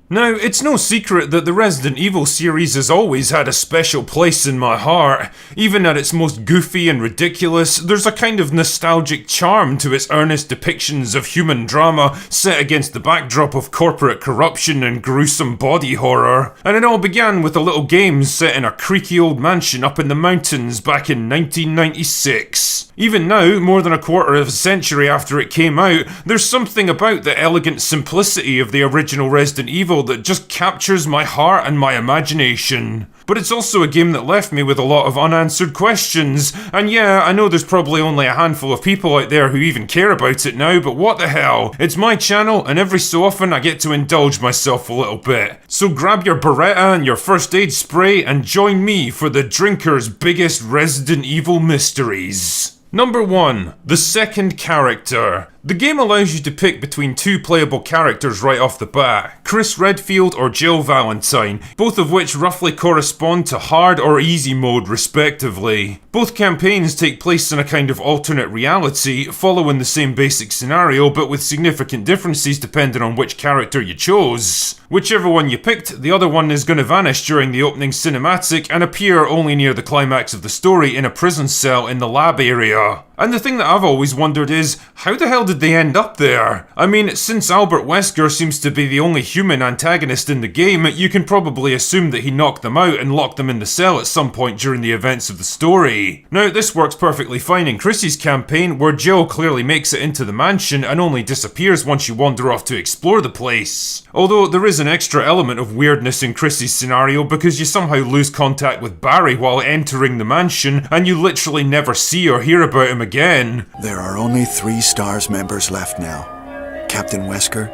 Now, it's no secret that the Resident Evil series has always had a special place in my heart. Even at its most goofy and ridiculous, there's a kind of nostalgic charm to its earnest depictions of human drama set against the backdrop of corporate corruption and gruesome body horror. And it all began with a little game set in a creaky old mansion up in the mountains back in 1996. Even now, more than a quarter of a century after it came out, there's something about the elegant simplicity of the original Resident Evil that just captures my heart and my imagination. But it's also a game that left me with a lot of unanswered questions, and yeah, I know there's probably only a handful of people out there who even care about it now, but what the hell, it's my channel and every so often I get to indulge myself a little bit. So grab your Beretta and your first aid spray and join me for the drinker's biggest Resident Evil mysteries. Number 1. The second character. The game allows you to pick between two playable characters right off the bat, Chris Redfield or Jill Valentine, both of which roughly correspond to hard or easy mode respectively. Both campaigns take place in a kind of alternate reality, following the same basic scenario but with significant differences depending on which character you chose. Whichever one you picked, the other one is going to vanish during the opening cinematic and appear only near the climax of the story in a prison cell in the lab area. And the thing that I've always wondered is, how the hell did they end up there? I mean, since Albert Wesker seems to be the only human antagonist in the game, you can probably assume that he knocked them out and locked them in the cell at some point during the events of the story. Now, this works perfectly fine in Chrissy's campaign, where Jill clearly makes it into the mansion and only disappears once you wander off to explore the place. Although there is an extra element of weirdness in Chrissy's scenario because you somehow lose contact with Barry while entering the mansion, and you literally never see or hear about him again. There are only 3 STARS members left now. Captain Wesker,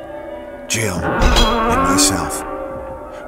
Jill, and myself.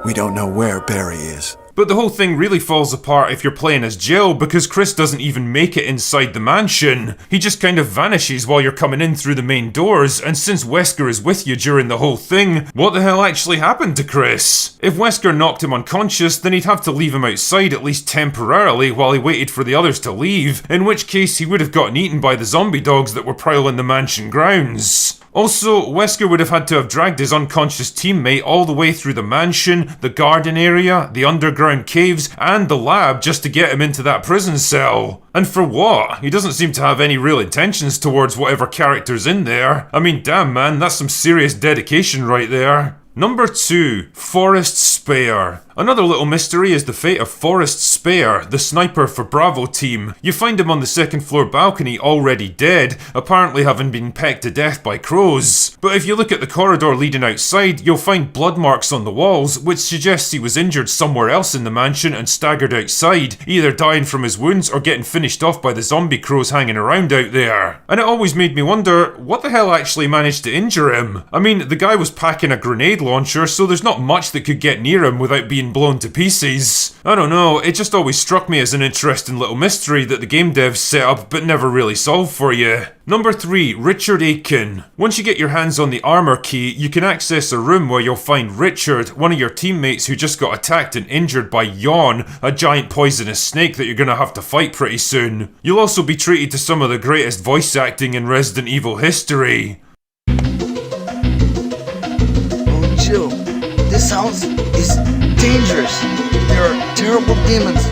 We don't know where Barry is. But the whole thing really falls apart if you're playing as Jill because Chris doesn't even make it inside the mansion. He just kind of vanishes while you're coming in through the main doors, and since Wesker is with you during the whole thing, what the hell actually happened to Chris? If Wesker knocked him unconscious, then he'd have to leave him outside at least temporarily while he waited for the others to leave, in which case he would have gotten eaten by the zombie dogs that were prowling the mansion grounds. Also, Wesker would have had to have dragged his unconscious teammate all the way through the mansion, the garden area, the underground caves, and the lab just to get him into that prison cell. And for what? He doesn't seem to have any real intentions towards whatever character's in there. I mean, damn man, that's some serious dedication right there. Number 2. Forrest Spare. Another little mystery is the fate of Forrest Spare, the sniper for Bravo team. You find him on the second floor balcony already dead, apparently having been pecked to death by crows. But if you look at the corridor leading outside, you'll find blood marks on the walls, which suggests he was injured somewhere else in the mansion and staggered outside, either dying from his wounds or getting finished off by the zombie crows hanging around out there. And it always made me wonder, what the hell actually managed to injure him? I mean, the guy was packing a grenade launcher, so there's not much that could get near him without being blown to pieces. I don't know, it just always struck me as an interesting little mystery that the game devs set up but never really solved for you. Number 3. Richard Aiken. Once you get your hands on the armor key, you can access a room where you'll find Richard, one of your teammates who just got attacked and injured by Yawn, a giant poisonous snake that you're gonna have to fight pretty soon. You'll also be treated to some of the greatest voice acting in Resident Evil history. Oh, Jill, this house is dangerous. There are terrible demons.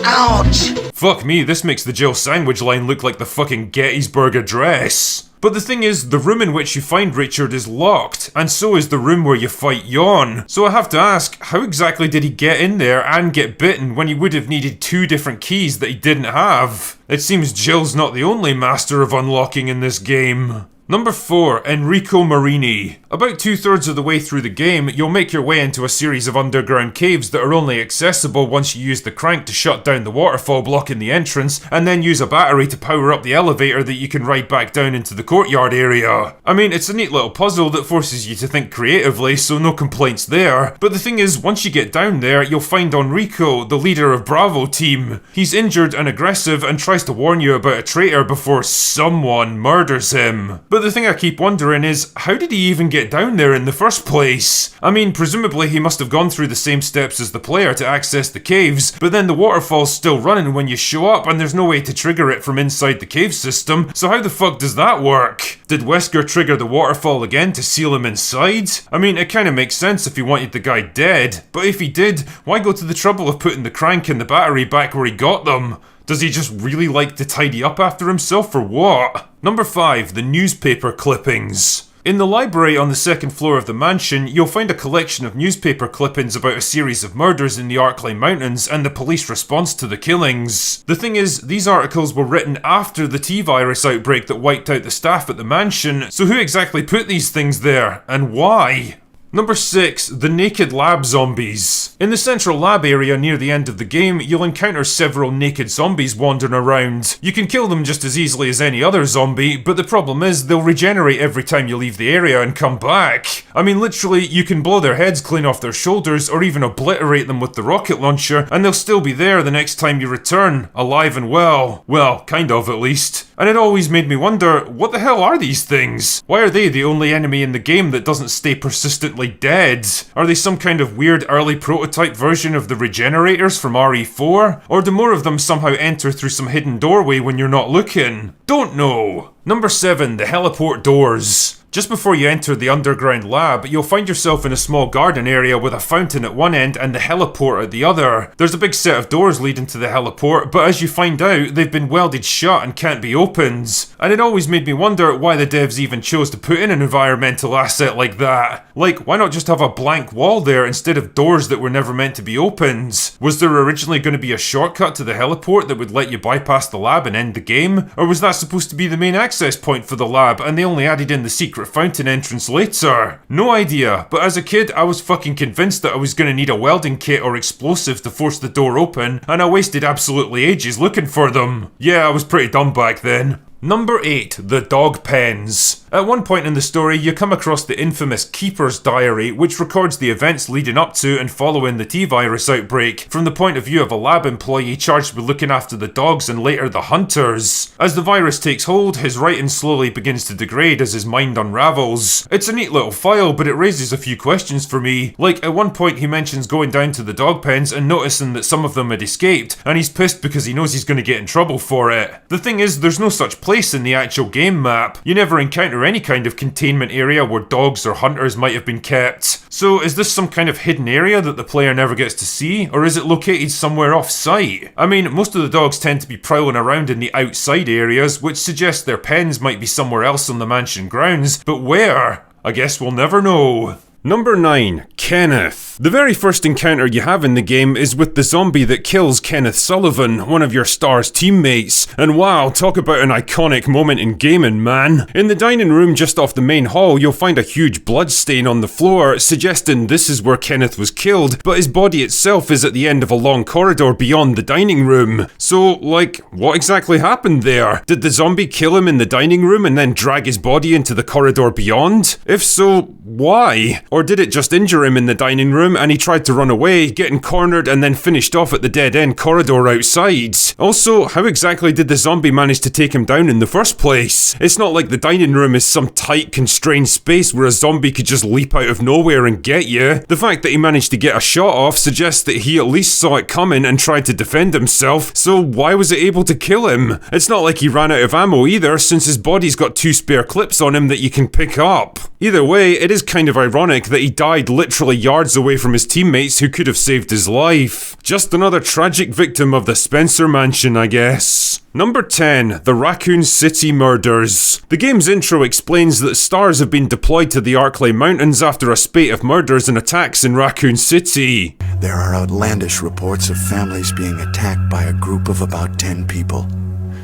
Ouch! Fuck me, this makes the Jill sandwich line look like the fucking Gettysburg Address. But the thing is, the room in which you find Richard is locked, and so is the room where you fight Yawn. So I have to ask, how exactly did he get in there and get bitten when he would have needed 2 different keys that he didn't have? It seems Jill's not the only master of unlocking in this game. Number 4. Enrico Marini. About 2/3 of the way through the game, you'll make your way into a series of underground caves that are only accessible once you use the crank to shut down the waterfall blocking the entrance, and then use a battery to power up the elevator that you can ride back down into the courtyard area. I mean, it's a neat little puzzle that forces you to think creatively, so no complaints there. But the thing is, once you get down there, you'll find Enrico, the leader of Bravo team. He's injured and aggressive and tries to warn you about a traitor before someone murders him. But the thing I keep wondering is, how did he even get get down there in the first place? I mean, presumably he must have gone through the same steps as the player to access the caves, but then the waterfall's still running when you show up and there's no way to trigger it from inside the cave system, so how the fuck does that work? Did Wesker trigger the waterfall again to seal him inside? I mean, it kinda makes sense if he wanted the guy dead, but if he did, why go to the trouble of putting the crank and the battery back where he got them? Does he just really like to tidy up after himself or what? Number 5, the newspaper clippings. In the library on the second floor of the mansion, you'll find a collection of newspaper clippings about a series of murders in the Arklay Mountains and the police response to the killings. The thing is, these articles were written after the T-virus outbreak that wiped out the staff at the mansion, so who exactly put these things there, and why? Number 6, the naked lab zombies. In the central lab area near the end of the game, you'll encounter several naked zombies wandering around. You can kill them just as easily as any other zombie, but the problem is they'll regenerate every time you leave the area and come back. I mean, literally, you can blow their heads clean off their shoulders or even obliterate them with the rocket launcher, and they'll still be there the next time you return, alive and well. Well, kind of at least. And it always made me wonder, what the hell are these things? Why are they the only enemy in the game that doesn't stay persistently dead? Are they some kind of weird early prototype version of the regenerators from RE4? Or do more of them somehow enter through some hidden doorway when you're not looking? Don't know. Number 7, the heliport doors. Just before you enter the underground lab, you'll find yourself in a small garden area with a fountain at one end and the heliport at the other. There's a big set of doors leading to the heliport, but as you find out, they've been welded shut and can't be opened. And it always made me wonder why the devs even chose to put in an environmental asset like that. Like, why not just have a blank wall there instead of doors that were never meant to be opened? Was there originally going to be a shortcut to the heliport that would let you bypass the lab and end the game? Or was that supposed to be the main access point for the lab and they only added in the secret fountain entrance later? No idea, but as a kid I was fucking convinced that I was going to need a welding kit or explosive to force the door open, and I wasted absolutely ages looking for them. Yeah, I was pretty dumb back then. Number 8, the dog pens. At one point in the story, you come across the infamous Keeper's Diary, which records the events leading up to and following the T-virus outbreak, from the point of view of a lab employee charged with looking after the dogs and later the hunters. As the virus takes hold, his writing slowly begins to degrade as his mind unravels. It's a neat little file, but it raises a few questions for me. Like, at one point he mentions going down to the dog pens and noticing that some of them had escaped, and he's pissed because he knows he's going to get in trouble for it. The thing is, there's no such place in the actual game map. You never encounter any kind of containment area where dogs or hunters might have been kept. So is this some kind of hidden area that the player never gets to see, or is it located somewhere off-site? I mean, most of the dogs tend to be prowling around in the outside areas, which suggests their pens might be somewhere else on the mansion grounds, but where? I guess we'll never know. Number 9, Kenneth. The very first encounter you have in the game is with the zombie that kills Kenneth Sullivan, one of your star's teammates. And wow, talk about an iconic moment in gaming, man. In the dining room just off the main hall, you'll find a huge blood stain on the floor, suggesting this is where Kenneth was killed, but his body itself is at the end of a long corridor beyond the dining room. So, like, what exactly happened there? Did the zombie kill him in the dining room and then drag his body into the corridor beyond? If so, why? Or did it just injure him in the dining room and he tried to run away, getting cornered and then finished off at the dead-end corridor outside? Also, how exactly did the zombie manage to take him down in the first place? It's not like the dining room is some tight, constrained space where a zombie could just leap out of nowhere and get you. The fact that he managed to get a shot off suggests that he at least saw it coming and tried to defend himself, so why was it able to kill him? It's not like he ran out of ammo either, since his body's got 2 spare clips on him that you can pick up. Either way, it is kind of ironic that he died literally yards away from his teammates who could have saved his life. Just another tragic victim of the Spencer Mansion, I guess. Number 10, the Raccoon City Murders. The game's intro explains that stars have been deployed to the Arklay Mountains after a spate of murders and attacks in Raccoon City. There are outlandish reports of families being attacked by a group of about 10 people.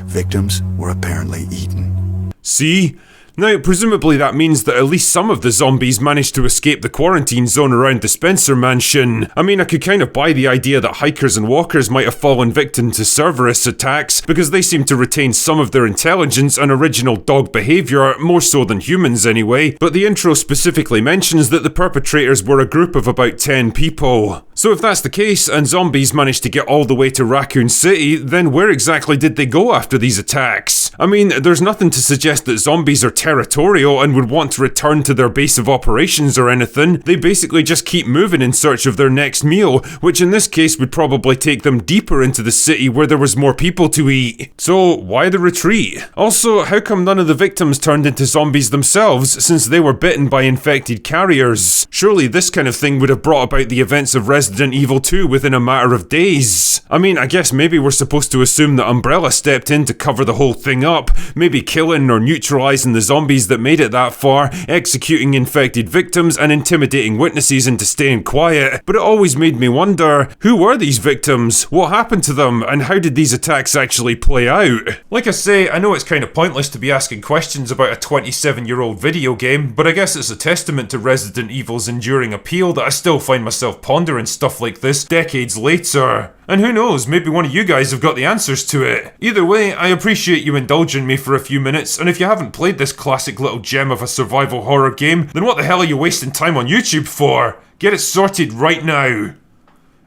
Victims were apparently eaten. See? Now, presumably that means that at least some of the zombies managed to escape the quarantine zone around the Spencer Mansion. I mean, I could kind of buy the idea that hikers and walkers might have fallen victim to Cerberus attacks, because they seem to retain some of their intelligence and original dog behaviour, more so than humans anyway, but the intro specifically mentions that the perpetrators were a group of about 10 people. So if that's the case, and zombies managed to get all the way to Raccoon City, then where exactly did they go after these attacks? I mean, there's nothing to suggest that zombies are territorial and would want to return to their base of operations or anything. They basically just keep moving in search of their next meal, which in this case would probably take them deeper into the city where there was more people to eat. So why the retreat? Also, how come none of the victims turned into zombies themselves, since they were bitten by infected carriers? Surely this kind of thing would have brought about the events of Resident Evil 2 within a matter of days. I mean, I guess maybe we're supposed to assume that Umbrella stepped in to cover the whole thing up, maybe killing or neutralizing the zombies that made it that far, executing infected victims and intimidating witnesses into staying quiet. But it always made me wonder, who were these victims? What happened to them? And how did these attacks actually play out? Like I say, I know it's kind of pointless to be asking questions about a 27-year-old video game, but I guess it's a testament to Resident Evil's enduring appeal that I still find myself pondering stuff like this decades later. And who knows, maybe one of you guys have got the answers to it. Either way, I appreciate you indulging me for a few minutes, and if you haven't played this classic little gem of a survival horror game, then what the hell are you wasting time on YouTube for? Get it sorted right now.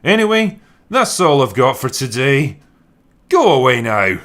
Anyway, that's all I've got for today. Go away now.